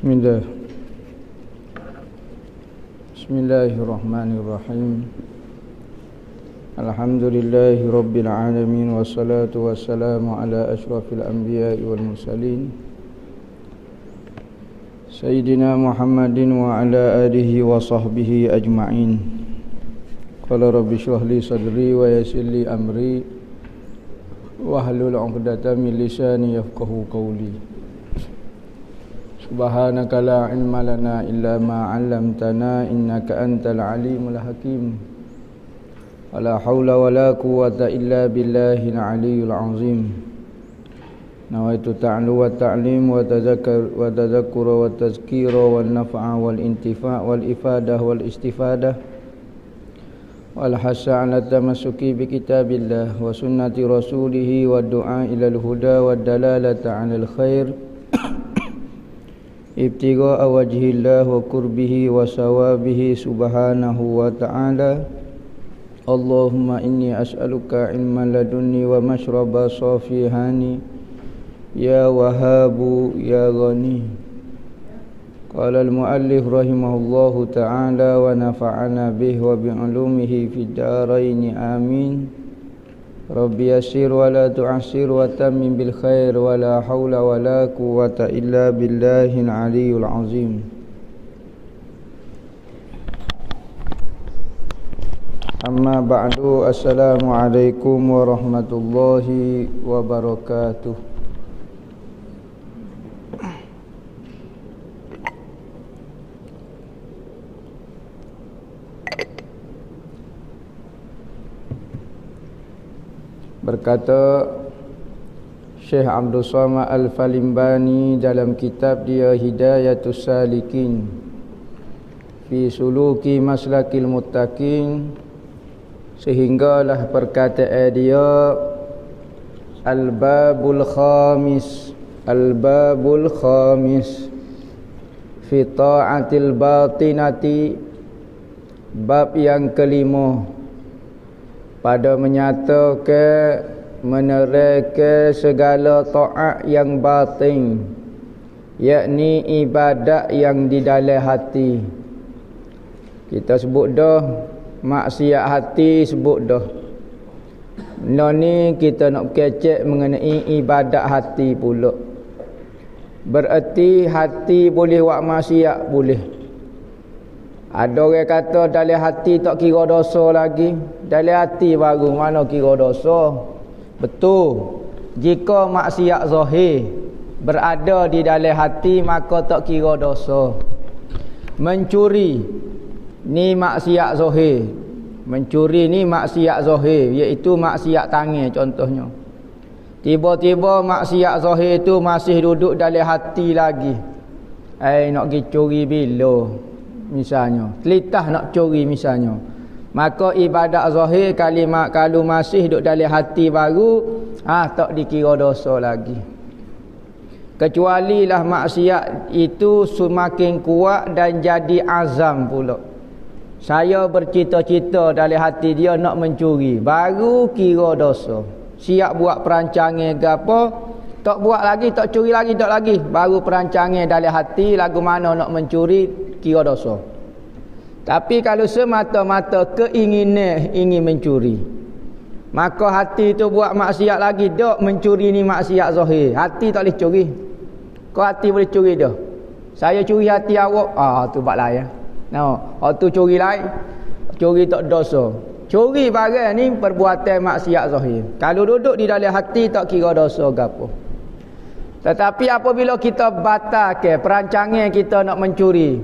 Bismillah. Bismillahirrahmanirrahim. Alhamdulillahi rabbil alamin, wassalatu wassalamu ala asyrafil anbiya'i wal mursalin Sayyidina Muhammadin wa ala alihi wa sahbihi ajma'in. Qala rabbi shrah li sadri wa yassir li amri wahlul 'uqdatam min lisani yafqahu qawli. Subhanaka la ilma lana illa ma 'allamtana innaka antal alimul hakim. Wala haula wala quwwata illa billahil aliyyil azim. Nawaitu ta'lu wa ta'lim wa tadhakkura wa tazkira wal naf'a wal intifa' wal ifadah wal istifadah wal hasa 'ala tamassuki bi kitabillah wa sunnati rasulih wa du'a ilal huda wa dalalata 'alal khair ibtigha'a wajhillah wa qurbihi wa sawabihi subhanahu wa ta'ala. Allahumma inni as'aluka ilman ladunni wa mashraba safihani ya wahabu ya ghani. Qala al-muallif rahimahullahu ta'ala wa nafa'ana bihi wa bi'ulumihi fid dharain amin. Rabbi yassir wa la tu'assir wa tammim bil khair wa la hawla wa la quwwata illa billahil aliyyil azim. Amma ba'du, assalamu alaikum warahmatullahi wabarakatuh. Berkata Syekh Abdul Somad Al-Falimbani dalam kitab dia Hidayatus Salikin fi suluki maslakil muttaqin, sehinggalah perkataan dia Al-Babul Khamis fi ta'atil batinati, bab yang kelima pada menyatakan menerangkan segala taat yang batin, yakni ibadat yang di dalam hati. Kita sebut dah maksiat hati, sebut dah. Benda ni kita nak kecek mengenai ibadat hati pula. Bererti hati boleh buat maksiat, boleh. Ada orang kata dalam hati tak kira dosa lagi. Dalam hati baru mana kira dosa. Betul. Jika maksiat zahir berada di dalam hati, maka tak kira dosa. Mencuri ni maksiat zahir. Mencuri ni maksiat zahir, iaitu maksiat tangan contohnya. Tiba-tiba maksiat zahir tu masih duduk dalam hati lagi. Nak pergi curi bila misalnya, telitah nak curi misalnya, maka ibadat zahir kalimat kalau masih duduk dalam hati baru tak dikira dosa lagi. Kecuali lah maksiat itu semakin kuat dan jadi azam pula. Saya bercita-cita dalam hati dia nak mencuri, baru kira dosa. Siap buat perancangan ke apa, tak buat lagi, tak curi lagi, tak lagi, baru perancangan dalam hati lagu mana nak mencuri, kira dosa. Tapi kalau semata-mata keinginan ingin mencuri, maka hati tu buat maksiat lagi, dok mencuri ni maksiat zahir. Hati tak boleh curi. Kau hati boleh curi dah. Saya curi hati awak, tu buat lain. Tu curi lain. Curi tak dosa. Curi barang ni perbuatan maksiat zahir. Kalau duduk di dalam hati tak kira dosa gapo. Tetapi apabila kita batalkan perancangan kita nak mencuri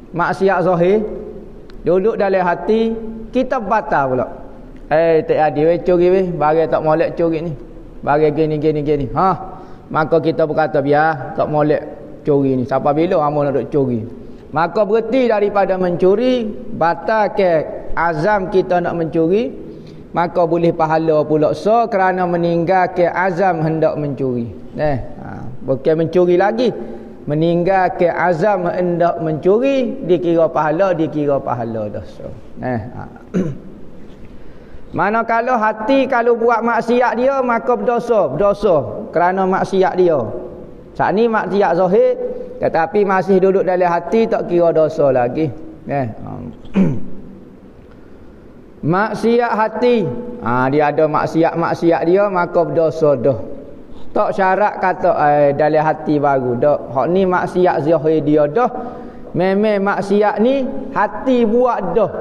maksiat zahir, duduk dalam hati, kita batal pula. Tak adil curi weh, barang tak molek curi ni. Barang gini. Maka kita berkata biar tak molek curi ni. Sampai bila hangpa nak duk curi? Maka berhenti daripada mencuri, batalkan azam kita nak mencuri, maka boleh pahala pula kerana meninggalkan azam hendak mencuri. Bukan mencuri lagi, meninggalkan azam hendak mencuri, dikira pahala dosa. Manakala hati kalau buat maksiat dia, maka berdosa kerana maksiat dia. Saat ni maksiat zahir, tetapi masih duduk dalam hati, tak kira dosa lagi. Maksiat hati, dia ada maksiat dia, maka berdosa dah. Tak syarat kata dalam hati baru dah. Hak ni maksiat zahir dia dah. Memang maksiat ni hati buat dah.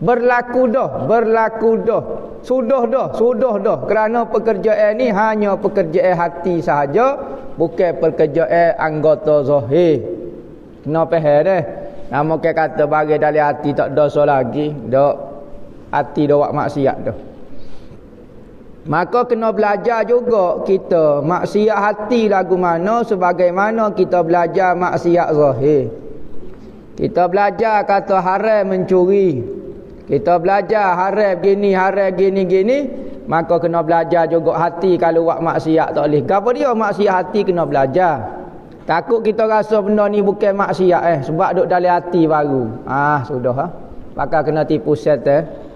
Berlaku dah. Sudah dah. Kerana pekerjaan ni hanya pekerjaan hati sahaja, bukan pekerjaan anggota zahir. Kena faham dah. Nama ke kata bagi dalam hati tak dosa lagi, dak hati dah buat maksiat dah. Maka kena belajar juga kita maksiat hati lagu mana sebagaimana kita belajar maksiat zahir. Kita belajar kata haram mencuri, kita belajar haram gini, maka kena belajar juga hati kalau buat maksiat tak boleh. Gapo dia maksiat hati kena belajar. Takut kita rasa benda ni bukan maksiat sebab duk dalam hati baru. Sudah bakal kena tipu setan.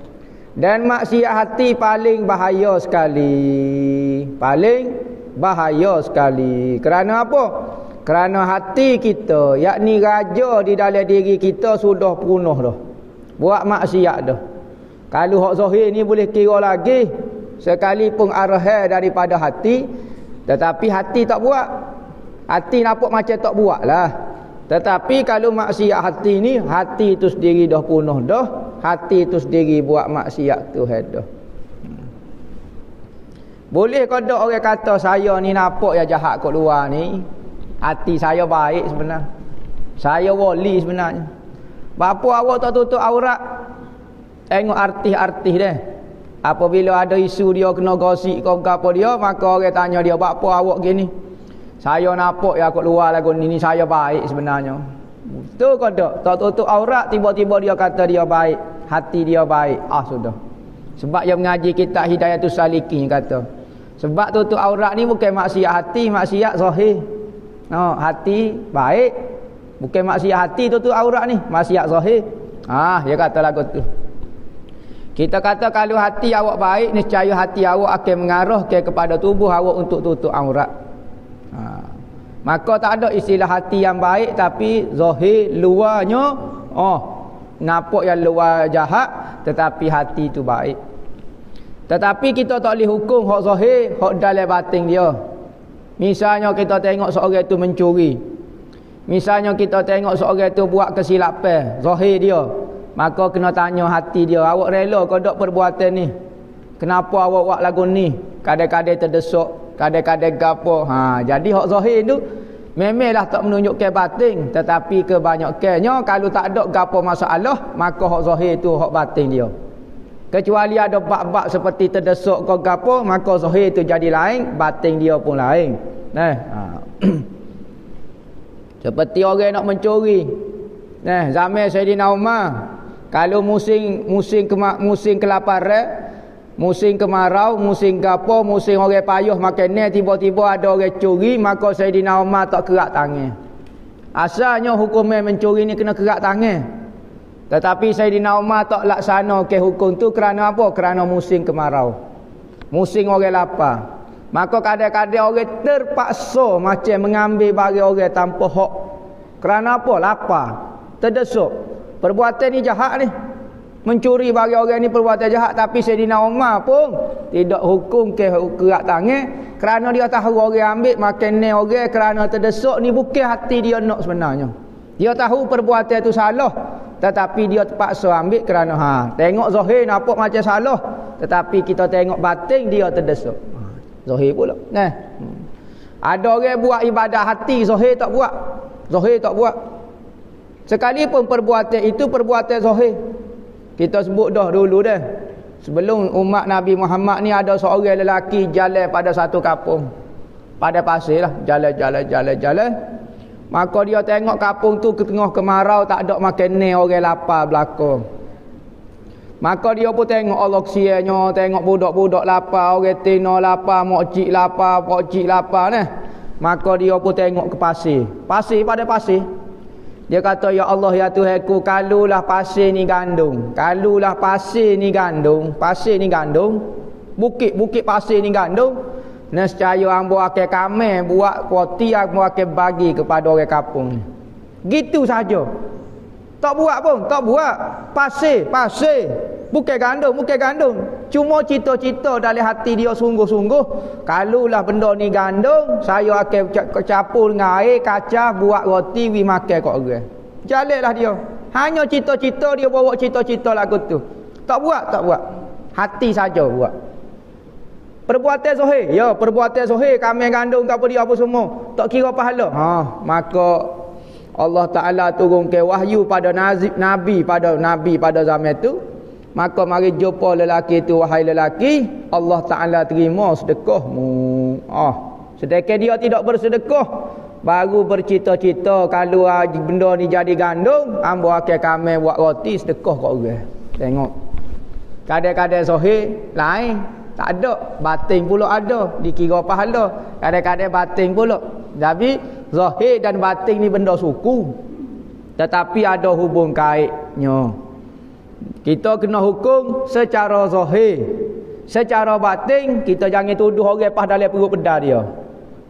Dan maksiat hati paling bahaya sekali. Kerana apa? Kerana hati kita, yakni raja di dalam diri kita sudah penuh dah. Buat maksiat dah. Kalau hak zahir ni boleh kira lagi, sekalipun arah daripada hati, tetapi hati tak buat. Hati nampak macam tak buat lah. Tetapi kalau maksiat hati ni, hati tu sendiri dah penuh dah. Hati tu sendiri buat maksiat tu dah. Boleh kodok orang kata saya ni nampak ya jahat kat luar ni, hati saya baik sebenarnya, saya wali sebenarnya. Bapa awak tak tutup aurat. Tengok artis-artis dah. Apabila ada isu dia kena gosip ke apa dia, maka orang tanya dia, bapa awak gini? Saya nampak ya kat luar lagu ni saya baik sebenarnya. Betul ke tak tutup aurat, tiba-tiba dia kata dia baik, hati dia baik. Sudah. Sebab dia mengaji kitab Hidayatus Salikin kata, sebab tutup aurat ni bukan maksiat hati, maksiat zahir. Hati baik, bukan maksiat hati tutup aurat ni, maksiat zahir. Dia kata lagu tu. Kita kata kalau hati awak baik, niscaya hati awak akan mengarah kepada tubuh awak untuk tutup aurat. Maka tak ada istilah hati yang baik tapi zahir luarnya nampak yang luar jahat tetapi hati tu baik. Tetapi kita tak boleh hukum hak zahir, hak dalam batin dia. Misalnya kita tengok seorang itu mencuri, misalnya kita tengok seorang itu buat kesilapan zahir dia, maka kena tanya hati dia, awak rela ke tak perbuatan ni? Kenapa awak buat lagu ni? Kadang-kadang terdesuk, kadang-kadang gapo. Jadi hak zahir tu memanglah tak menunjukkan batin, tetapi kebanyakannya kalau tak ada gapo masalah, maka hak zahir tu hak batin dia. Kecuali ada bab-bab seperti terdesuk ke gapo, maka zahir tu jadi lain, batin dia pun lain. Seperti orang nak mencuri. Zaman Saidina Umar, kalau musim kelaparan, musim kemarau, musim gapo, musim orang payah makan ni, tiba-tiba ada orang curi, maka Saidina Umar tak kerak tangan. Asalnya hukuman mencuri ni kena kerak tangan. Tetapi Saidina Umar tak laksana ke hukum tu kerana apa? Kerana musim kemarau, musim orang lapar. Maka kadang-kadang orang terpaksa macam mengambil bagi orang tanpa hak. Kerana apa? Lapar, terdesuk. Perbuatan ni jahat ni. Mencuri bagi orang ni perbuatan jahat, tapi Saidina Umar pun tidak hukum ke kerak tangan kerana dia tahu orang ambil makan ni orang kerana terdesuk ni bukan hati dia nak sebenarnya. Dia tahu perbuatan tu salah, tetapi dia terpaksa ambil kerana tengok zahir nampak macam salah, tetapi kita tengok batin dia terdesuk. Zahir pula. Ada orang buat ibadah hati, zahir tak buat. Zahir tak buat. Sekalipun perbuatan itu perbuatan zahir. Kita sebut dah dulu dah. Sebelum umat Nabi Muhammad ni ada seorang lelaki jalan pada satu kampung. Pada pasir lah. Jalan. Maka dia tengok kampung tu ke tengah kemarau, tak ada makan ni, orang lapar belakang. Maka dia pun tengok Allah kesiannya, tengok budak-budak lapar, orang tina lapar, mokcik lapar, pokcik lapar ni. Maka dia pun tengok ke pasir. Pada pasir. Dia kata, ya Allah ya Tuhanku, kalulah pasir ni gandung, bukit pasir ni gandung, Nescaya ambo akan kame buat roti, ambo akan bagi kepada orang kampung ni. Gitu saja. Tak buat pun, tak buat. Pasir. Bukan gandum. Cuma cita-cita dalam hati dia sungguh-sungguh. Kalulah benda ni gandum, saya akan campur dengan air, kacang, buat roti, we makan kat orang. Jalanlah dia. Hanya cita-cita dia bawa cita-cita lagu tu. Tak buat. Hati saja buat. Perbuatan zahir. Ya, perbuatan zahir. Kami gandum ke apa dia apa semua. Tak kira pahala. Maka Allah Ta'ala turunkan wahyu pada Nabi pada zaman itu. Maka mari jumpa lelaki itu, wahai lelaki, Allah Ta'ala terima sedekahmu. Sedekah dia tidak bersedekah, baru bercita-cita kalau benda ni jadi gandum, ambo akan kami buat roti sedekah kat orang. Tengok. Kadang-kadang zahir lain. Tak ada, batin pula ada, dikira pahala. Kadang-kadang batin pula. Tapi zahir dan batin ni benda suku. Tetapi ada hubung kaitnya. Kita kena hukum secara zahir. Secara batin kita jangan tuduh orang pas dalam perut pedas dia.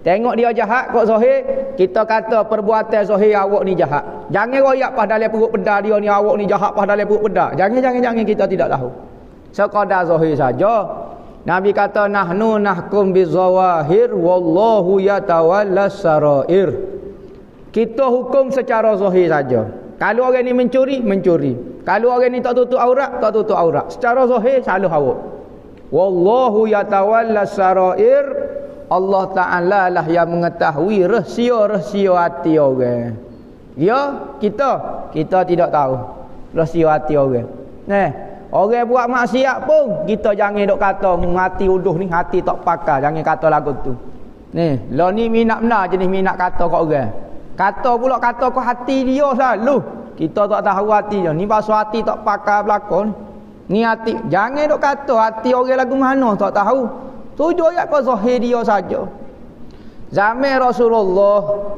Tengok dia jahat kok zahir, kita kata perbuatan zahir awak ni jahat. Jangan royak pas dalam perut pedas dia ni, awak ni jahat pas dalam perut pedas. Jangan kita tidak tahu. Sekadar zahir saja. Nabi kata nahnu nahkum bizawahir wallahu yatawallas sarair. Kita hukum secara zahir saja. Kalau orang ni mencuri. Kalau orang ni tak tutup aurat. Secara zahir salah awak. Wallahu yatawallas sarair. Allah Ta'ala lah yang mengetahui rahsia-rahsia hati orang. Ya, kita tidak tahu rahsia hati orang. Orang buat maksiat pun kita jangan dok kata mati uduh ni hati tak pakar, jangan kata lagu tu. Lo ni minat benar jenis minat kata kat orang. Kata kau hati dia selalu. Kita tak tahu hati dia. Ni bahasa hati tak pakar belakon. Ni hati, jangan dok kata hati orang lagu mana tak tahu. Tujuh ayat kau zahir dia saja. Zaman Rasulullah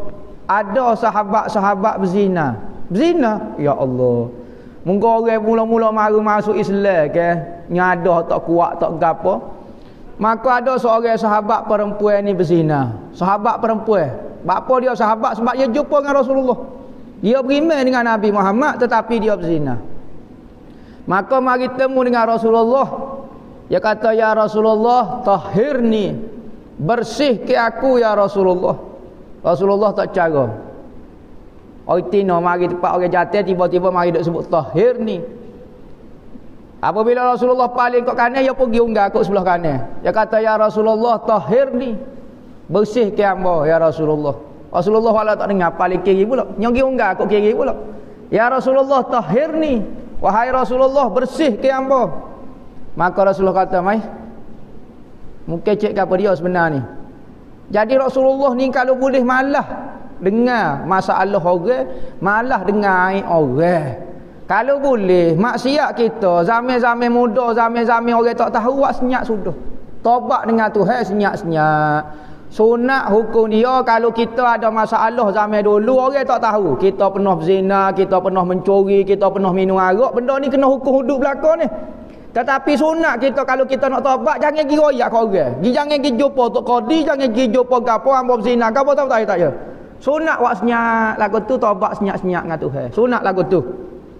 ada sahabat-sahabat berzina. Ya Allah. Mungkin orang mula-mula mari masuk Islam ke, nyadah tak kuat tak gapo. Maka ada seorang sahabat perempuan ni berzina. Sahabat perempuan. Bapa dia sahabat sebab dia jumpa dengan Rasulullah. Dia beriman dengan Nabi Muhammad tetapi dia berzina. Maka mari temu dengan Rasulullah. Dia kata, ya Rasulullah, tahhirni. Bersih ke aku ya Rasulullah. Rasulullah tak cara. Orang tino mari tempat orang jatuh, tiba-tiba mari duk sebut tahhir ni. Apabila Rasulullah paling kat kanan, dia pergi unggah kat sebelah kanan. Dia kata, ya Rasulullah, tahhir ni. Bersih ke hamba ya Rasulullah. Rasulullah wala tak dengar, paling kiri pula. Nyonggi unggah kat kiri pula. Ya Rasulullah, tahhir ni. Wahai Rasulullah, bersih ke hamba. Maka Rasulullah kata, mai, mungkin cek apa dia sebenar ni. Jadi Rasulullah ni kalau boleh malah dengar masalah orang, malah dengar aib orang. Kalau boleh maksiat kita zaman-zaman muda, zaman-zaman orang tak tahu, buat senyap sudah. Tobat dengan Tuhan senyap-senyap. Sunat hukum dia kalau kita ada masalah zaman dulu orang tak tahu. Kita pernah berzina, kita pernah mencuri, kita pernah minum arak, benda ni kena hukum hudud belakang ni. Tetapi sunat kita kalau kita nak tobat, jangan pergi royak kat orang. Jangan pergi jumpa tok qadi, jangan pergi jumpa gapo hamba berzina, gapo tahu tak ya. Sunat wak senyap lagu tu, tobat senyap-senyap dengan Tuhan. Sunat lagu tu.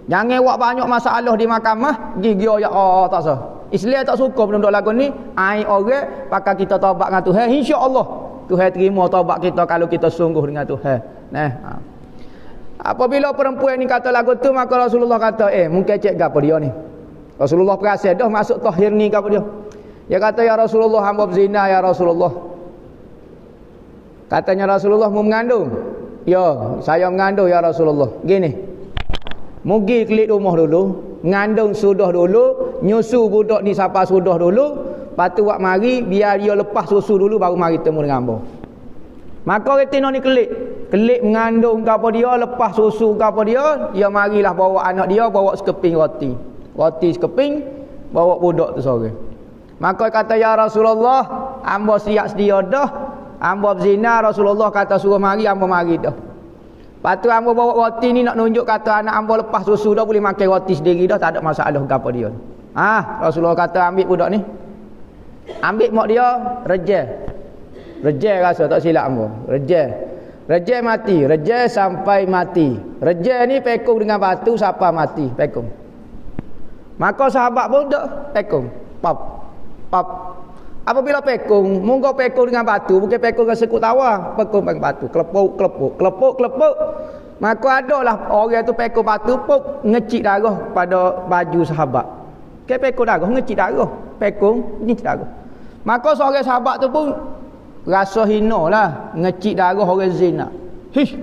Jangan wak banyak masalah di mahkamah, gigi ya tak sah. Islam tak suka benda lagu ni. Ai orang pakai kita tobat dengan Tuhan, insya-Allah Tuhan terima tobat kita kalau kita sungguh dengan Tuhan. Apabila perempuan ni kata lagu tu, maka Rasulullah kata, mungkin cek gapo dia ni. Rasulullah perasan dah masuk tahhir ni gapo dia. Dia kata, ya Rasulullah, hamba berzina ya Rasulullah. Katanya Rasulullah mau mengandung. Ya, saya mengandung ya Rasulullah. Gini. Mugi kelik rumah dulu, mengandung sudah dulu, nyusu budak ni siapa sudah dulu, patu wak mari biar dia lepas susu dulu baru mari temu dengan hamba. Maka retina ni kelik mengandung ke apa dia, lepas susu ke apa dia marilah bawa anak dia, bawa sekeping roti. Roti sekeping, bawa budak tu seorang. Maka kata, ya Rasulullah, hamba siap sedia dah. Hamba berzina, Rasulullah kata suruh mari, hamba mari dah. Lepas tu hamba bawa roti ni nak nunjuk kata anak hamba lepas susu dah boleh makan roti sendiri dah, tak ada masalah ke apa dia. Rasulullah kata ambil budak ni. Ambil mak dia, rejal. Rejal rasa tak silap hangpa. Rejal mati, rejal sampai mati. Rejal ni pekung dengan batu sampai mati, pekung. Maka sahabat pun dak pekung. Pap. Apabila pekung, munggo pekung dengan batu, bukan pekung dengan sekut tawa, pekung dengan batu, kelepuk. Maka adalah orang tu pekung batu, puk, ngecik darah pada baju sahabat. Ke pekung darah, ngecik darah. Pekung, ngecik darah. Maka seorang sahabat tu pun rasa hina lah, ngecik darah orang zina. Hish,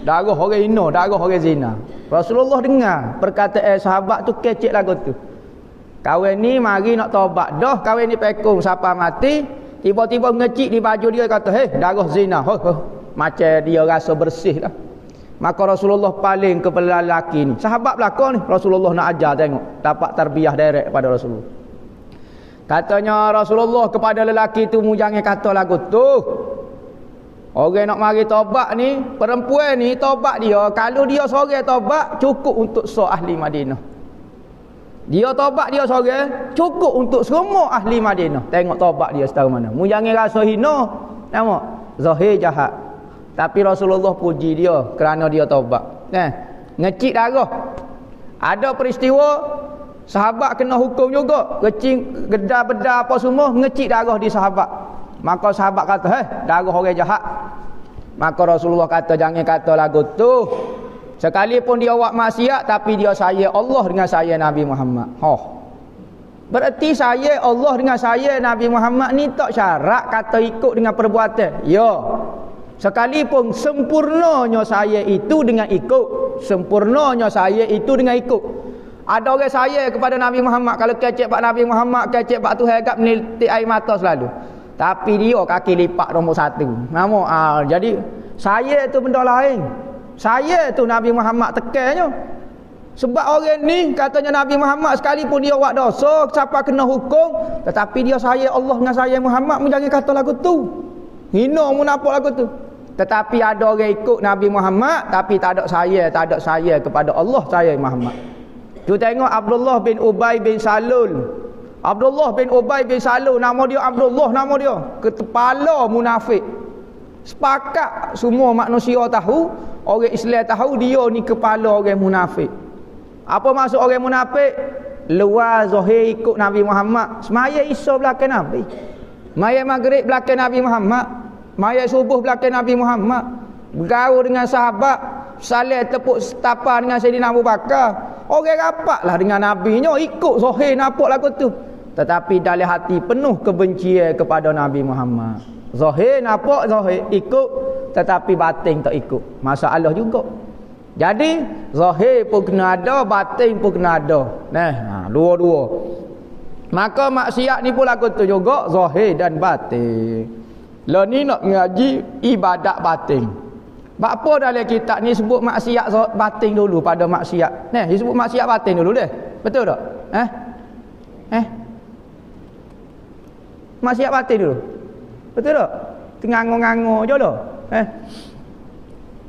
darah orang hina, darah orang zina. Rasulullah dengar perkataan sahabat tu, kecek lagu tu. Kawan ni mari nak taubat dah, kawan ni pekung sampai mati, tiba-tiba ngecik di baju dia, kata darah zina. Macam dia rasa bersih lah. Maka Rasulullah paling kepada lelaki ni, sahabat belakang ni, Rasulullah nak ajar tengok, dapat tarbiyah direct pada Rasulullah. Katanya Rasulullah kepada lelaki tu, mu jangan kata lagu tu. Orang nak mari taubat ni, perempuan ni taubat dia, kalau dia seorang taubat cukup untuk ahli Madinah. Dia taubat dia seorang cukup untuk semua ahli Madinah. Tengok taubat dia setahu mana. Mu jangan rasa hina. Tengok zahir jahat, tapi Rasulullah puji dia kerana dia taubat. Ngecik darah. Ada peristiwa sahabat kena hukum juga, kecing gedar-bedar apa semua, ngecik darah di sahabat. Maka sahabat kata darah orang jahat. Maka Rasulullah kata jangan kata lagu tu. Sekalipun dia buat maksiat, tapi dia sayang Allah dengan sayang Nabi Muhammad. Berarti sayang Allah dengan sayang Nabi Muhammad ni tak syarat kata ikut dengan perbuatan. Ya. Sekalipun sempurnanya sayang itu dengan ikut. Sempurnanya sayang itu dengan ikut. Ada orang sayang kepada Nabi Muhammad, kalau kecek pak Nabi Muhammad, kecek pak Tuhan agak menitik air mata selalu. Tapi dia kaki lipat nombor 1. Jadi sayang tu benda lain. Saya tu Nabi Muhammad tekannya. Sebab orang ni katanya Nabi Muhammad sekalipun dia buat dosa, siapa kena hukum, tetapi dia sayang Allah dengan sayang Muhammad, jangan kata lagu tu. Hina mu nampak lagu tu. Tetapi ada orang ikut Nabi Muhammad tapi tak ada sayang kepada Allah, sayang Muhammad. Tu tengok Abdullah bin Ubay bin Salul. Abdullah bin Ubay bin Salul, nama dia Abdullah, nama dia kepala munafik. Sepakat semua manusia tahu, orang Islam tahu dia ni kepala orang munafik. Apa maksud orang munafik? Luar zahir ikut Nabi Muhammad, semaya Isya belakang Nabi, maya maghrib belakang Nabi Muhammad, maya subuh belakang Nabi Muhammad, bergaul dengan sahabat, saling tepuk setapan dengan Sayyidina Abu Bakar. Orang rapatlah dengan Nabi-nya, ikut zahir nampak lagu tu. Tetapi dalam hati penuh kebencian kepada Nabi Muhammad. Zahir nampak, zahir ikut, tetapi batin tak ikut. Masalah juga. Jadi zahir pun kena ada, batin pun kena ada. Dua-dua. Maka maksiat ni pun lagu tu juga, zahir dan batin. Lah ni nak ngaji ibadat batin. Apa dalam kitab ni sebut maksiat batin dulu pada maksiat. Disebut maksiat batin dulu deh. Betul tak? Maksiat batin dulu. Betul tak? Tengango-ngango je dah.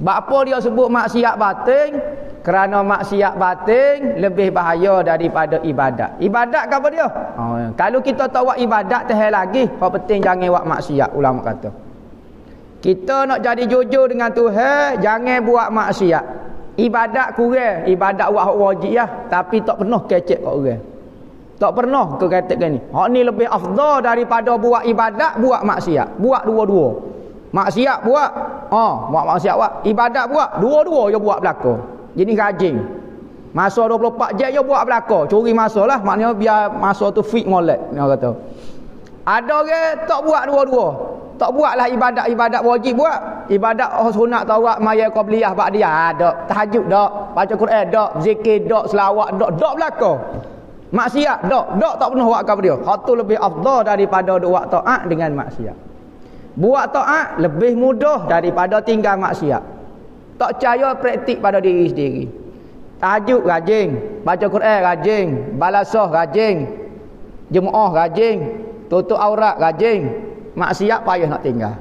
Apa dia sebut maksiat batin? Kerana maksiat batin lebih bahaya daripada ibadat. Ibadat apa dia? Kalau kita tak buat ibadat teh lagi, apa penting jangan buat maksiat, ulama kata. Kita nak jadi jujur dengan Tuhan, jangan buat maksiat. Ibadat kurang, ibadat buat hak wajib lah, tapi tak pernah kecek kat orang. Tak pernah ke katakan ni. Hak ni lebih afdal daripada buat ibadat, buat maksiat. Buat dua-dua. Maksiat buat, buat maksiat buat. Ibadat buat, dua-dua je buat belaka. Jadi rajin. Masa 24 jam je buat belaka. Curi masa lah, maknanya biar masa tu fit molek. Dia kata. Ada orang tak buat dua-dua. Tak buatlah ibadat wajib buat. Ibadat sunat tawak maya qabliyah ba'diyah ada. Tahajud dak, baca Quran dak, zikir dak, selawat dak belaka. Maksiat dak tak pernah buat kepada dia. Hak tu lebih afdal daripada buat taat dengan maksiat. Buat taat lebih mudah daripada tinggal maksiat. Tak percaya praktik pada diri sendiri. Tahajud rajin, baca Quran rajin, balasah rajin, jemaah rajin, tutup aurat rajin. Maksiat payah nak tinggal.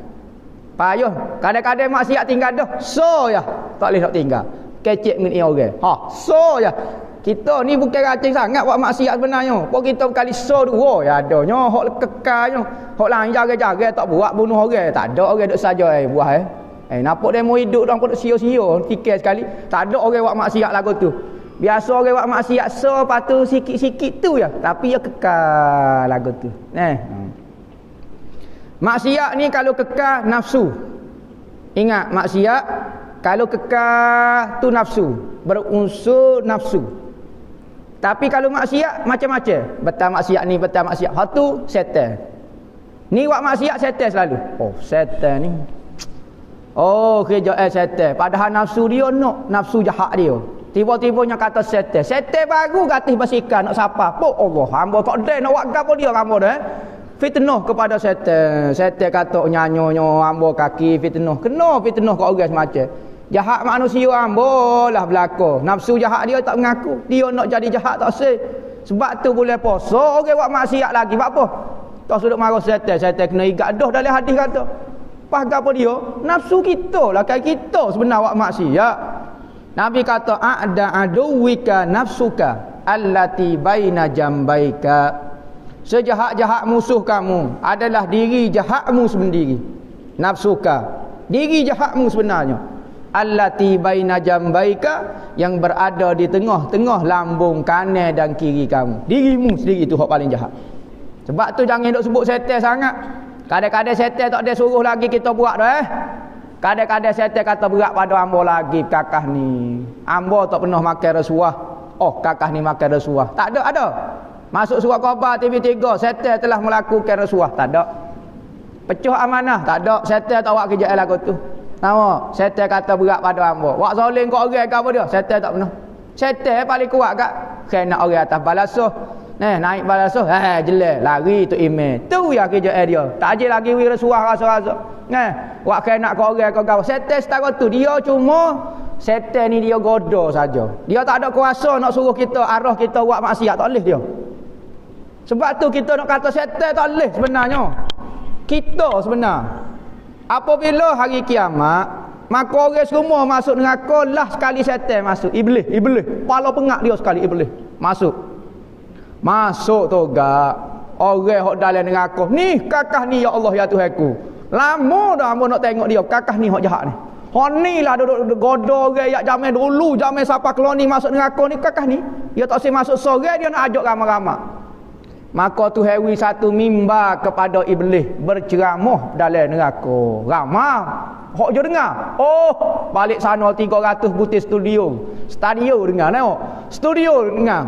Payah. Kadang-kadang maksiat tinggal dah. So ya, tak boleh nak tinggal. Kecek dengan orang. So ya. Kita ni bukan racun sangat buat maksiat sebenarnya. Pok kita berkali so dua ya adanya. Hak kekalnya. Hak lain jaga-jaga tak buat bunuh orang. Tak ada orang duk saja buah nampak demo hidup nampak duk sia-sia fikir sekali. Tak ada orang buat maksiat lagu tu. Biasa orang buat maksiat so patu sikit-sikit tu ya. Tapi ya kekal lagu tu. Maksiat ni kalau kekal nafsu. Ingat maksiat kalau kekal tu nafsu, berunsur nafsu. Tapi kalau maksiat macam-macam. Betul maksiat ni, betul maksiat. Hak tu setan. Ni buat maksiat setan selalu. Oh, setan ni. Oh, kerja setan. Padahal nafsu dia nak, nafsu jahat dia. Tiba-tibanya kata setan. Setan baru katih bersikap nak siapa. Oh Allah, hamba tak ada nak buat apa dia hamba dah. Fitnah kepada setan. Setan kata nyanyo-nyo hamba kaki fitnah. Kena fitnah kat orang semacam. Jahat manusia hamba lah berlaku. Nafsu jahat dia tak mengaku. Dia nak jadi jahat tak sih. Sebab tu boleh puasa orang buat maksiat lagi. Buat apa? Tak sudut marah setan. Setan kena ikat dah dalam hadis kata. Apa apa dia? Nafsu kita lah. Kayak kita sebenarnya buat maksiat. Nabi kata a'da aduwika nafsuka allati baina jambaika. Sejahat-jahat musuh kamu adalah diri jahatmu sendiri. Nafsuka. Diri jahatmu sebenarnya. Allati baina jambaika, yang berada di tengah-tengah lambung kanan dan kiri kamu. Dirimu sendiri tu hak paling jahat. Sebab tu jangan duk sebut setan sangat. Kadang-kadang setan tak ada suruh lagi kita buat dah Kadang-kadang setan kata berat pada hamba lagi kakah ni. Hamba tak pernah makan rasuah. Oh, kakah ni makan rasuah. Tak ada. Masuk surat khabar TV3, setan telah melakukan rasuah. Tak ada. Pecah amanah. Tak ada. Setan tak buat kerja lagu tu. Nampak? Setan kata berat pada hamba. Buat zalim kat orang ke apa dia? Setan tak pernah. Setan paling kuat kat kena orang atas balasuh. Naik balasuh, jelek, lari tu email. Tu ya kerja dia. Tak aje lagi wi rasuah rasa-rasa. Buat kena kat orang ke apa. Setan setara tu dia cuma setan ni dia goda saja. Dia tak ada kuasa nak suruh kita arah kita buat maksiat, tak boleh dia. Sebab tu kita nak kata setan tak boleh sebenarnya. Kita sebenar. Apabila hari kiamat, maka orang semua masuk neraka lah sekali setan masuk. Iblis. Kepala pengak dia sekali iblis. Masuk tu gak. Orang hok dalam neraka. Ni kakah ni ya Allah ya Tuhanku. Lama dah hamba nak tengok dia. Kakah ni hok jahat ni. Hok ni lah duduk godo orang yak zaman dulu, zaman siapa keloni masuk neraka ni kakah ni. Dia tak boleh masuk surga, dia nak ajak ramai-ramai. Maka tu hewi satu mimbar kepada iblis berceramah dalam neraka. Ramai. Hok je dengar. Oh, balik sana 300 butir studio dengar tengok. Studio dengar.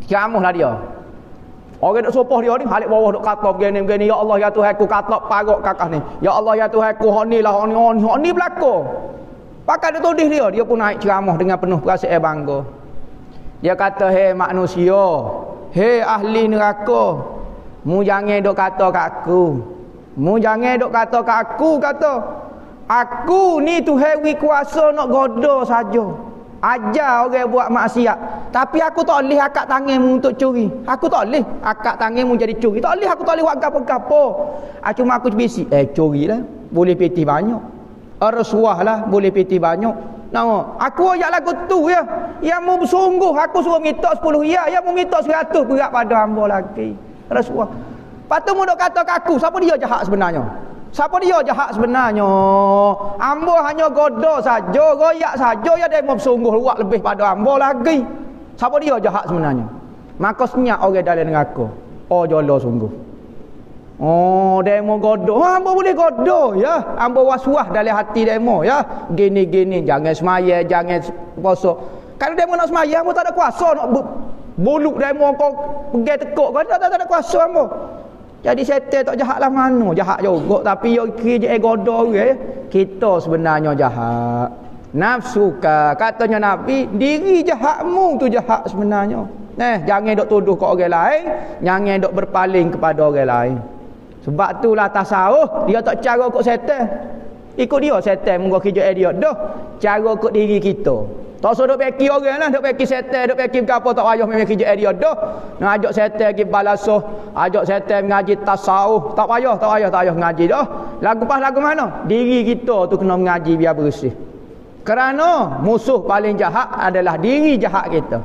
Ceramahlah dia. Orang duk sopoh dia ni, halik bawah duk kata begini. Ya Allah ya Tuhanku, kata parok kakak ni. Ya Allah ya Tuhanku, hok ni lah, hok ni berlaku. Pakai dia tudih dia pun naik ceramah dengan penuh perasaan bangga. Dia kata, "Hei manusia, hei ahli neraka, mu jangan duk kata kat aku. Mu jangan duk kata kat aku, kata. Aku ni Tuhan wi kuasa nak goda saja. Ajar orang buat maksiat. Tapi aku tak boleh akak tanganmu untuk curi. Aku tak boleh akak tanganmu jadi curi. Tak boleh, aku tak boleh buat gapo-gapo. Cuma aku bisik. Curilah. Boleh peti banyak. Rasuah lah. Boleh peti banyak. Nama. Aku ajak lagu tu ya. Yang mu bersungguh. Aku suruh minta 10 ya. Yang mu minta 100 berat pada hamba lagi. Rasuah. Lepas tu mu duk kata kat aku. Siapa dia jahat sebenarnya? Siapa dia jahat sebenarnya? Hamba hanya goda saja, royak saja, ya dia mau bersungguh luak lebih pada hamba lagi. Siapa dia jahat sebenarnya? Maka senyap orang dalam neraka. Oh jolo sungguh. Oh demo goda. Hamba boleh goda ya. Hamba waswas dalam hati demo ya. Gini-gini jangan semaya, jangan puasa. Kalau demo nak semaya, hamba tak ada kuasa nak buluk demo kau pergi tekuk kau tak ada kuasa hamba. Jadi setan tak jahat lah mana. Jahat juga. Tapi kerja goda kita sebenarnya jahat. Nafsuka. Katanya Nabi, diri jahatmu tu jahat sebenarnya. Jangan duk tuduh ke orang lain. Jangan duk berpaling kepada orang lain. Sebab itulah tasawuf. Dia tak cara ikut setan. Ikut dia setan. Mungkin kerja dia. Dah. Cara ikut diri kita. Tak usah duk peki orang lah, duk peki setan, duk peki apa tak payah memang kerja dia dah. Nak ajak setan pergi balasuh, ajak setan mengaji tasawuf, tak payah mengaji dah. Lagu mana? Diri kita tu kena mengaji biar bersih. Kerana musuh paling jahat adalah diri jahat kita.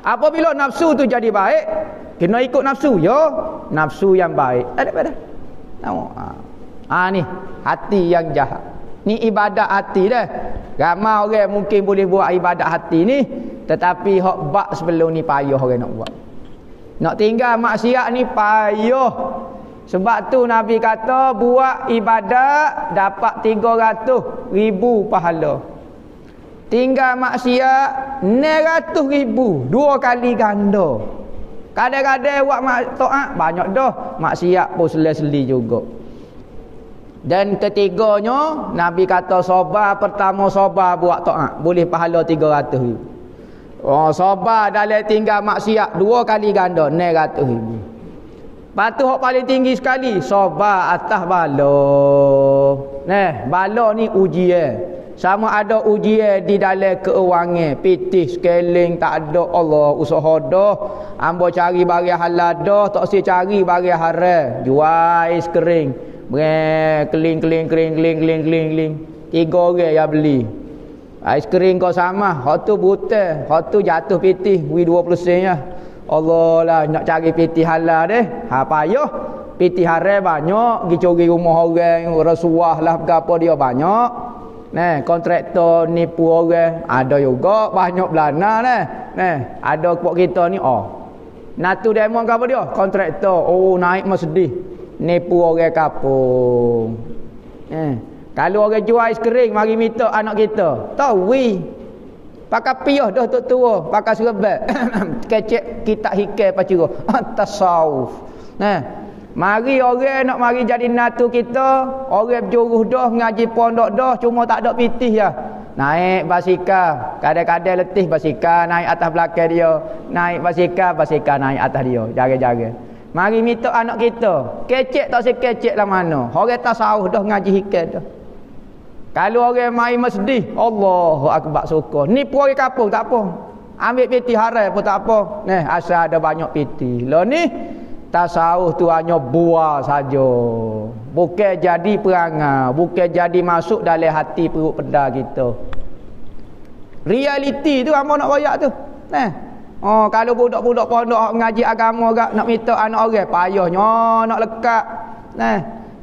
Apabila nafsu tu jadi baik, kena ikut nafsu. Yo, nafsu yang baik. Ada. Nampak? Ni hati yang jahat. Ni ibadat hati dah. Ramai orang mungkin boleh buat ibadat hati ni, tetapi hak bak sebelum ni payah orang nak buat. Nak tinggal maksiat ni payah. Sebab tu Nabi kata buat ibadat dapat 300,000 pahala. Tinggal maksiat 900,000, 2 kali ganda. Kadang-kadang buat taat banyak dah, maksiat pun seli-seli juga. Dan ketiganya Nabi kata sabar pertama sabar buat taat boleh pahala 300,000. Sabar dalam tinggal maksiat 2 kali ganda 900,000. Lepas tu hak paling tinggi sekali sabar atas bala. Bala ni ujian. Sama ada ujian di dalam keuangan, pitih sekeliling tak ada, Allah usaha dah, ambo cari barang halal dah, tak usah cari barang haram, jual ais kering, keling. 3 orang yang beli ais kering kau sama, hak tu buta, hak tu jatuh pitih 20 sen ya. Allah lah, nak cari pitih halal deh, payah. Pitih haram banyak, pergi curi rumah orang, rasuah lah apa dia banyak. Kontraktor nipu orang ada juga, banyak belana ada pok kita ni natu demo apa dia kontraktor naik sedih nipu orang kampung. Kalau orang jual ais kering mari minta anak kita tahu pakai piyah dah tua pakai serban kecek kita hikai paciro tasawuf. Mari orang nak mari jadi natu kita, orang berjuruh dah, ngaji pondok dah, cuma tak ada pitih ya. Naik basikal, kadang-kadang letih basikal naik atas belakang dia, naik basikal naik atas dia, jaga-jaga. Mari minta anak kita, kecek tak sekecek lah mana. Orang tasawuf dah ngaji hikam dah. Kalau orang main masjid, Allahu akbar suka. Nipu orang kampung tak apa. Ambil pitih haram pun tak apa. Asal ada banyak pitih. Lah ni tasawuf tu hanya buah saja. Bukan jadi perangai, bukan jadi masuk dalam hati perut pedas kita. Realiti tu hamba nak royak tu. Kalau budak-budak pondok ngaji agama agak nak minta anak orang payahnya nak lekat.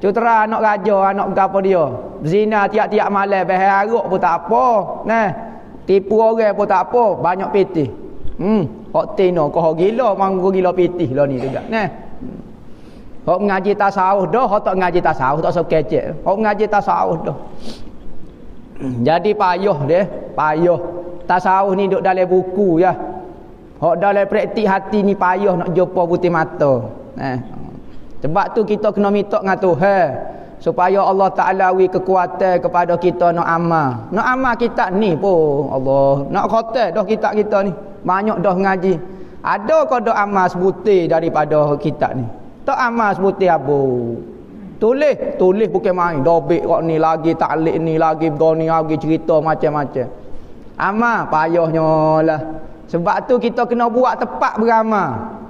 Cutera anak raja, anak gapo dia. Zina tiap-tiap malam bahaya aruk pun tak apa. Tipu orang pun tak apa, banyak pitih. Hak tino kau gila manggu gila pitih lah ni juga. Hak ngaji tasawuf dah, hak tak ngaji tasawuf tak sok kecek. Hak ngaji tasawuf dah. Jadi payah dia, payah. Tasawuf ni duk dalam buku ya. Hak dalam praktik hati ni payah nak jumpa putih mata. Sebab tu kita kena minta dengan Tuhan supaya Allah Taala wi kekuatan kepada kita nak amal. Nak amal kita ni pun Allah nak khatam dah kita ni. Banyak dah ngaji. Ada kau dah amal sebutir daripada kitab ni? Tak amal sebutir abu. Tulis bukan main. Dobek kau ni lagi taklid ni lagi goni lagi cerita macam-macam. Amal payahnya lah. Sebab tu kita kena buat tepat beramal.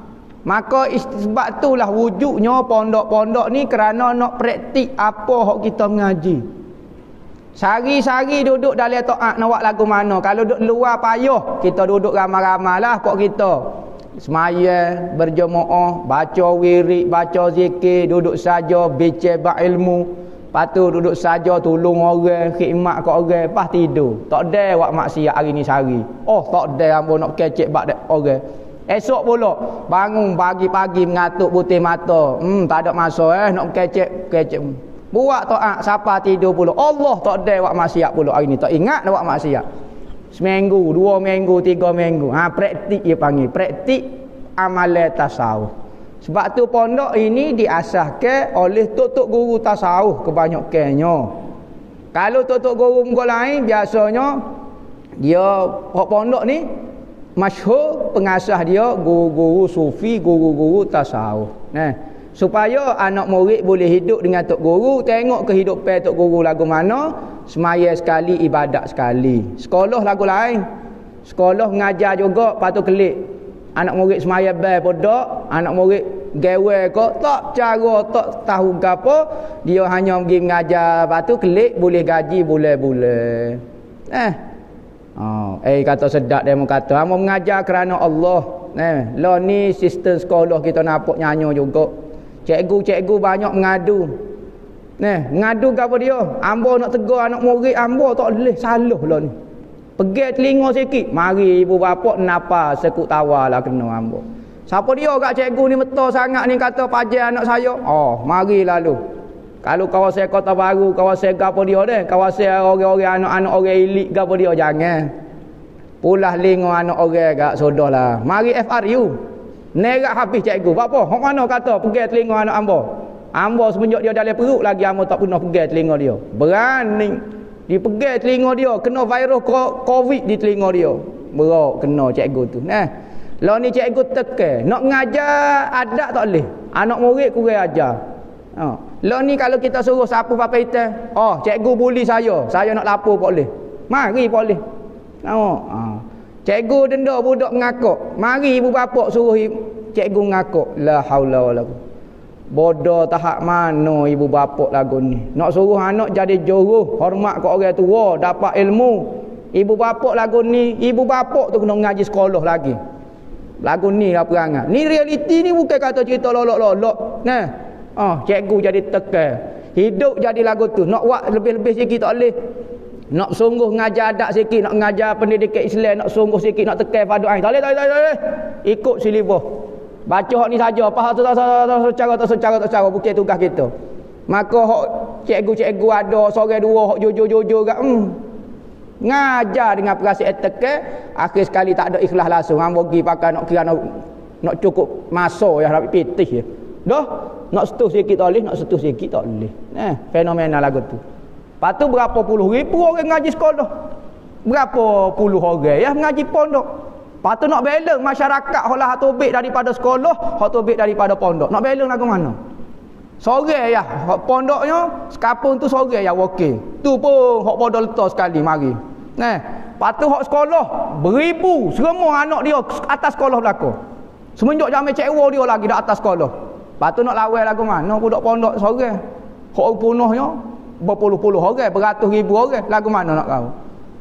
Maka sebab itulah wujudnya pondok-pondok ni kerana nak praktik apa hak kita mengaji. Sari-sari duduk dalam taat nak buat lagu mana. Kalau duduk luar payah, kita duduk ramai-ramai lah kok kita. Semaya, berjemaah, baca wirid, baca zikir, duduk saja, bincang ilmu. Lepas tu duduk saja tolong orang, khidmat kat orang, lepas tidur. Tak ada buat maksiat hari ni sehari. Tak ada hamba nak kecek bak orang. Esok pula bangun pagi-pagi mengatuk putih mata. Tak ada masa nak kecek. Buat taat siapa tidur pula. Allah tak ada buat maksiat pula hari ni. Tak ingat nak buat maksiat. Seminggu, 2 minggu, 3 minggu. Praktik dia panggil. Praktik amalan tasawuf. Sebab tu pondok ini diasahkan oleh tok-tok guru tasawuf kebanyakannya. Kalau tok-tok guru muka lain biasanya dia hak pondok ni masyhur pengasah dia guru-guru sufi, guru-guru tasawuf. Supaya anak murid boleh hidup dengan tok guru, tengok kehidupan tok guru lagu mana, semaya sekali, ibadat sekali. Sekolah lagu lain. Sekolah mengajar juga, patut kelik. Anak murid semaya bel podak, anak murid gawe kok tak cara tak tahu gapo, dia hanya pergi mengajar, patut kelik boleh gaji bulan-bulan. Kata sedap demo kata hang mengajar kerana Allah. Lah ni sistem sekolah kita nampak nyanyo juga. Cikgu-cikgu banyak mengadu. Mengadu ke apa dia? Ambo nak tegur anak murid ambo tak boleh, salah lah ni. Pegang telinga sikit, mari ibu bapa napa sekut tawa lah kena ambo. Siapa dia kat cikgu ni betul sangat ni kata pajar anak saya? Mari lalu. Kalau kawasan Kota Baru, kawasan apa dia dah? Kawasan orang-orang anak-anak orang elit apa dia, jangan. Pulah lingo anak orang kat sudahlah. Mari FRU. Nerak habis cikgu. Apa? Hok mana kata pegang telinga anak ambo? Ambo semenjak dia dalam perut lagi ambo tak pernah pegang telinga dia. Berani dipegang telinga dia, kena virus COVID di telinga dia. Berok kena cikgu tu. Lah ni cikgu tekan, nak ngajar adab tak boleh. Anak murid kurang ajar. Lah ni kalau kita suruh sapu papai hitam, cikgu bully saya nak lapor boleh. Mari boleh. Cikgu denda budak mengakak. Mari ibu bapa suruh cikgu mengakak. La haula wala quwwata. Bodoh tahap mana ibu bapa lagu ni. Nak suruh anak jadi juru, hormat ke orang tua, dapat ilmu. Ibu bapa lagu ni, ibu bapa tu kena ngaji sekolah lagi. Lagu ni lah perangai. Ni realiti ni bukan kata cerita lolok-lolok. Cikgu jadi tekan. Hidup jadi lagu tu. Nak buat lebih-lebih sikit tak boleh. Nak sungguh ngajar adab sikit, nak ngajar pendidikan Islam, nak sungguh sikit, nak tekan fardu ain. Tak boleh. Ikut silibus. Baca hak ni saja, faham tak secara bukan tugas kita. Maka hak cikgu-cikgu ada seorang dua hak jujur-jujur gak ngajar dengan perasaan tekan, akhir sekali tak ada ikhlas langsung. Hang bagi pakai nak kira nak cukup masa ya nak pitih ya. Dah nak setuh sikit tak boleh, nak setuh sikit tak boleh. Fenomena lagu tu. Patu berapa puluh ribu orang ngaji sekolah. Berapa puluh orang ya mengaji pondok. Patu nak balance masyarakat hak tobek daripada sekolah, hak tobek daripada pondok. Nak balance lagu mana? Sore ya, hak pondoknya sekapung tu sore ya okey. Tu pun hak pondok letak sekali mari. Patu hak sekolah beribu semua anak dia atas sekolah belaka. Semenjak zaman cikgu dia lagi dah atas sekolah. Patu nak lawan lagu mana budak pondok sore. Hak penuhnya berpuluh-puluh orang, beratus ribu orang. Lagu mana nak kau?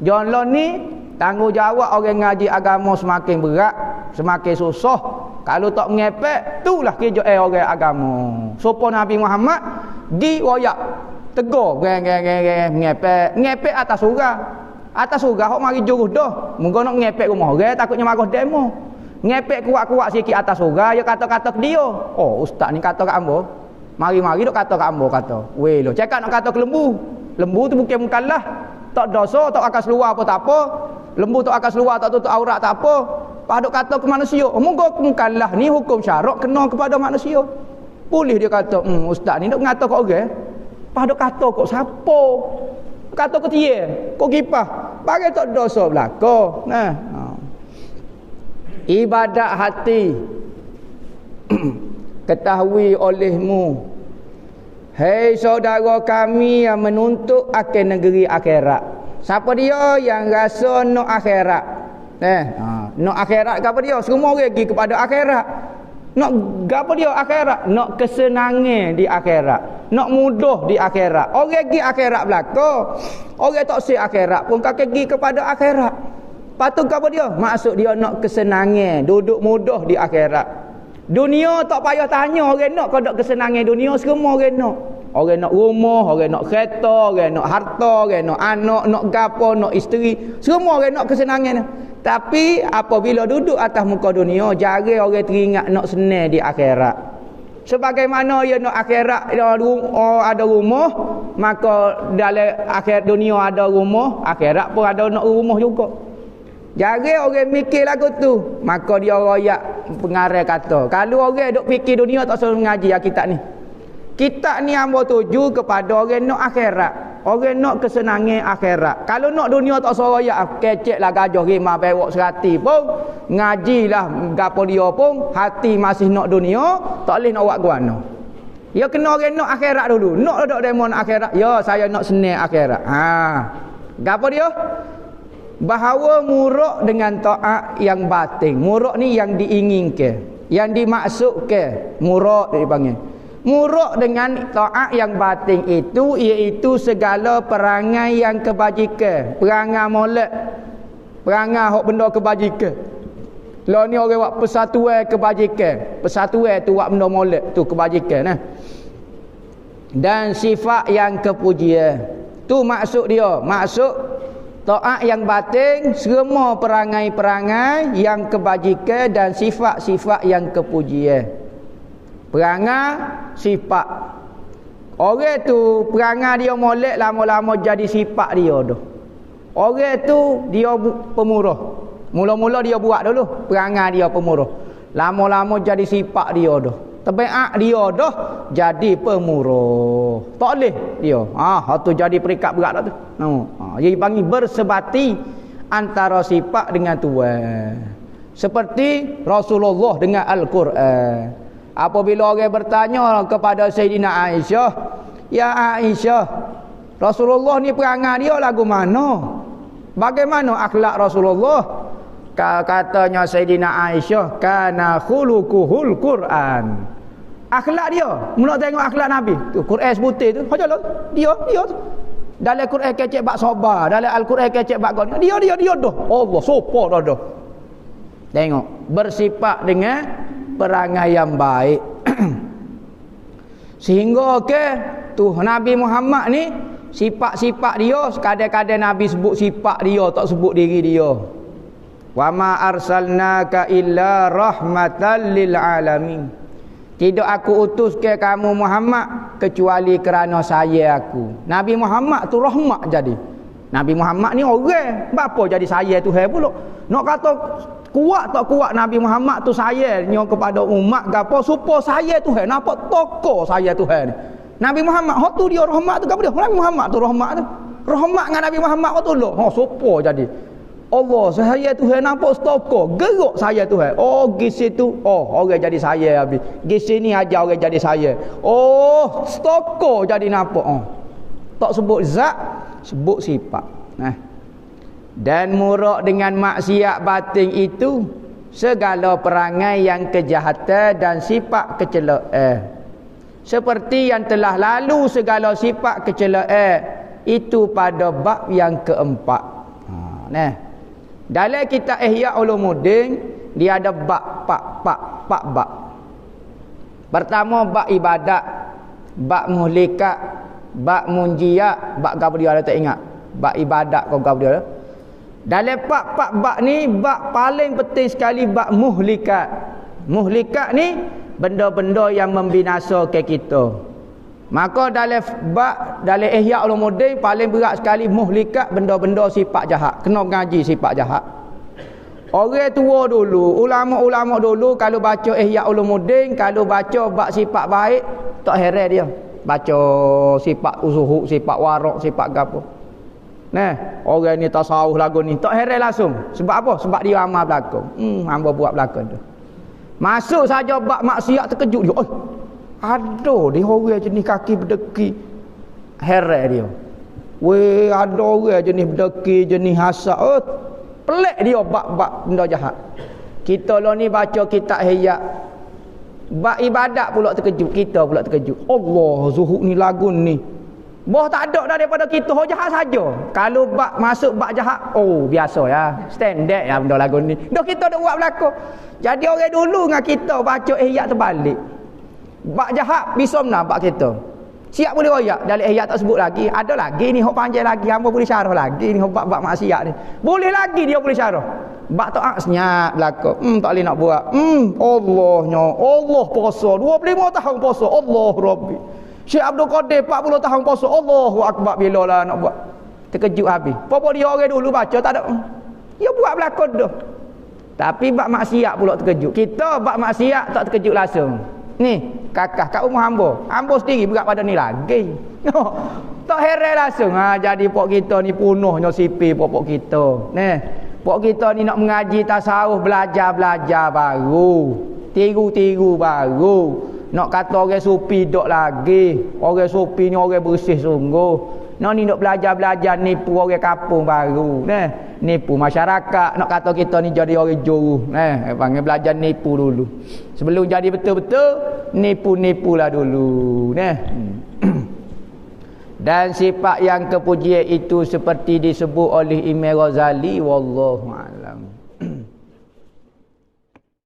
Jangan ni tanggungjawab orang ngaji agama semakin berat, semakin susah. Kalau tak mengepek, itulah kerja orang agama. Sopo Nabi Muhammad di royak tegur ngepek atas surah. Atas surah hok mari jurus dah. Mungkin nak ngepek rumah orang takutnya marah demo. Ngepek kuat-kuat sikit atas surah, dia kata-kata ke dia. Ustaz ni kata kat ambo. Mari-mari duk kata kat ambo kata. Weh lo, cakap nak kata ke lembu. Lembu tu bukan mukallaf. Tak dosa, tak akan seluar apa tak apa. Lembu tak akan seluar, tak tutup aurat tak apa. Paduk kata ke manusia. Moga mukallaf ni hukum syarak kena kepada manusia. Boleh dia kata, ustaz ni duk ngata kok orang. Paduk kata kok siapa? Kata ke dia, kok kipah. Bagi tak dosa belaka. Ibadat hati ketahui olehmu, hei saudara kami yang menuntut akan negeri akhirat. Siapa dia yang rasa nak akhirat? Nak akhirat ke apa dia? Semua orang pergi kepada akhirat. Nak apa dia akhirat? Nak kesenangan di akhirat, nak mudah di akhirat. Orang pergi akhirat belaka. Orang tak si akhirat pun kaki pergi kepada akhirat. Patut apa dia? Maksud dia nak kesenangan, duduk mudah di akhirat. Dunia tak payah tanya orang nak kau nak kesenangan dunia, semua orang nak. Orang nak rumah, orang nak kereta, orang nak harta, orang nak anak, nak gapo, nak isteri. Semua orang nak kesenangan. Tapi apabila duduk atas muka dunia, jarang orang teringat nak senang di akhirat. Sebagaimana dia nak akhirat ada rumah, maka dalam akhir dunia ada rumah, akhirat pun ada nak rumah juga. Jarang orang mikir lagu tu. Maka dia royak pengarang kata, kalau orang duk fikir dunia tak selalu mengaji kitab ni. Kitab ni hamba tuju kepada orang nak akhirat, orang nak kesenangan akhirat. Kalau nak dunia tak selalu royak, keceklah gajah rimah bewok serati pun, ngajilah gapo dia pun, hati masih nak dunia, tak boleh nak buat guano. Ya kena orang nak akhirat dulu. Nak dok demo nak akhirat. Ya saya nak senang akhirat. Gapo dia? Bahawa muruk dengan taat yang batin. Muruk ni yang diinginkan, yang dimaksudkan. Muruk dia dipanggil. Muruk dengan taat yang batin itu iaitu segala perangai yang kebajikan, perangai molek. Perangai hok benda kebajikan. Lah ni orang buat persatuan kebajikan. Persatuan tu buat benda molek tu kebajikan nah. Dan sifat yang kepujian. Tu maksud dia. Maksud taat yang batin, semua perangai-perangai yang kebajikan dan sifat-sifat yang kepujian. Perangai, sifat. Orang tu perangai dia molek, lama-lama jadi sifat dia dah. Orang tu dia pemurah. Mula-mula dia buat dulu perangai dia pemurah. Lama-lama jadi sifat dia dah. Tabiat dia dah jadi pemurah. Tak boleh dia. Tu jadi peringkat berat dah tu. Jadi panggil bersebati antara sifat dengan Tuhan. Seperti Rasulullah dengan Al-Quran. Apabila orang bertanya kepada Sayyidina Aisyah, "Ya Aisyah, Rasulullah ni perangai dia lagu mana? Bagaimana akhlak Rasulullah?" Katanya Sayyidina Aisyah, "Kana khuluquhul Quran." Akhlak dia, mula tengok akhlak Nabi. Tu Quran sebutir tu. Hajalah dia tu. Dalam Quran kecek bab sabar, dalam Al-Quran kecek bab goni. Dia dah. Allah sopa dah. Tengok, bersifat dengan perangai yang baik. Sehingga tu Nabi Muhammad ni sifat-sifat dia kadang-kadang Nabi sebut sifat dia, tak sebut diri dia. Wa ma arsalnaka illa rahmatan lil alamin. Tidak aku utus ke kamu Muhammad kecuali kerana saya aku. Nabi Muhammad tu rahmat jadi. Nabi Muhammad ni orang, apa jadi saya Tuhan pula. Nak kata kuat tak kuat Nabi Muhammad tu sayanya kepada umat gapo supaya saya Tuhan, nampak tokoh saya Tuhan ni. Nabi Muhammad hak tu dia rahmat tu gapo dia? Nabi Muhammad tu rahmat tu. Rahmat dengan Nabi Muhammad hak tu loh. Supaya jadi Allah saya Tuhan nampak stoko gerak saya Tuhan. Gisi tu orang jadi saya habis. Gisi ni aja orang jadi saya. Stoko jadi nampak. Tak sebut zat, sebut sifat. Dan murak dengan maksiat batin itu segala perangai yang kejahatan dan sifat kecelaan. Seperti yang telah lalu segala sifat kecelaan itu pada bab yang keempat. Dalam kitab Ihya Ulumuddin dia ada bab bab. Pertama bab ibadat, bab muhlikat, bab munjiat, bab apa dia tak ingat. Bab ibadat kau apa dia. Dalam bab ni bab paling penting sekali bab muhlikat. Muhlikat ni benda-benda yang membinasakan kita. Maka dalam Ihya Ulumuddin paling berat sekali muhlikat, benda-benda sifat jahat. Kena mengaji sifat jahat. Orang tua dulu, ulama-ulama dulu kalau baca Ihya Ulumuddin, kalau baca bab sifat baik, tak heran dia. Baca sifat zuhud, sifat warak, sifat gapo. Orang ni tasawuf lagu ni, tak heran langsung. Sebab apa? Sebab dia amal belakang. Hamba buat belakang tu. Masuk saja bab maksiat terkejut dia. Ada dia orang jenis kaki berdeki. Heran dia. Ada orang jenis berdeki, jenis hasad. Pelik dia bab benda jahat. Kita lah ni baca kitab Ihya. Bab ibadat pula terkejut. Kita pula terkejut. Allah, zuhud ni lagu ni. Tak ada dah daripada kita. Jahat saja. Kalau masuk bab jahat, biasa ya. Standard ya benda lagu ni. Dah kita dah buat belakang. Jadi orang dulu dengan kita baca Ihya terbalik. Bak jahat bisa mana bak kita. Siap boleh royak dalam Ihya tak sebut lagi. Ada lagi ni hok panjang lagi, hamba boleh syarah lagi ni hok bab maksiat ni. Boleh lagi dia boleh syarah. Bak taat senyap belaka. Tak boleh nak buat. Allah puasa 25 tahun puasa. Allah Rabbi. Syekh Abdul Qadir 40 tahun puasa. Allahu akbar bila lah nak buat. Terkejut habis. Apa dia orang dulu baca tak ada. Dia buat belaka dah. Tapi bab maksiat pula terkejut. Kita bab maksiat tak terkejut langsung. Ni kakak kat rumah hamba sendiri berat pada ni lagi. Tak heran langsung. Jadi pok kita ni penuhnya sipir pok kita. Pok kita ni nak mengaji tasawuf, belajar baru. Tiru baru. Nak kata orang supi dok lagi. Orang supi ni orang bersih sungguh. Nak ni nak belajar nipu orang kampung baru. Nipu masyarakat. Nak kata kita ni jadi orang juru. Panggil belajar nipu dulu. Sebelum jadi betul-betul, nipu-nipulah dulu. Dan sifat yang kepujian itu seperti disebut oleh Imam Ghazali, wallahu a'lam.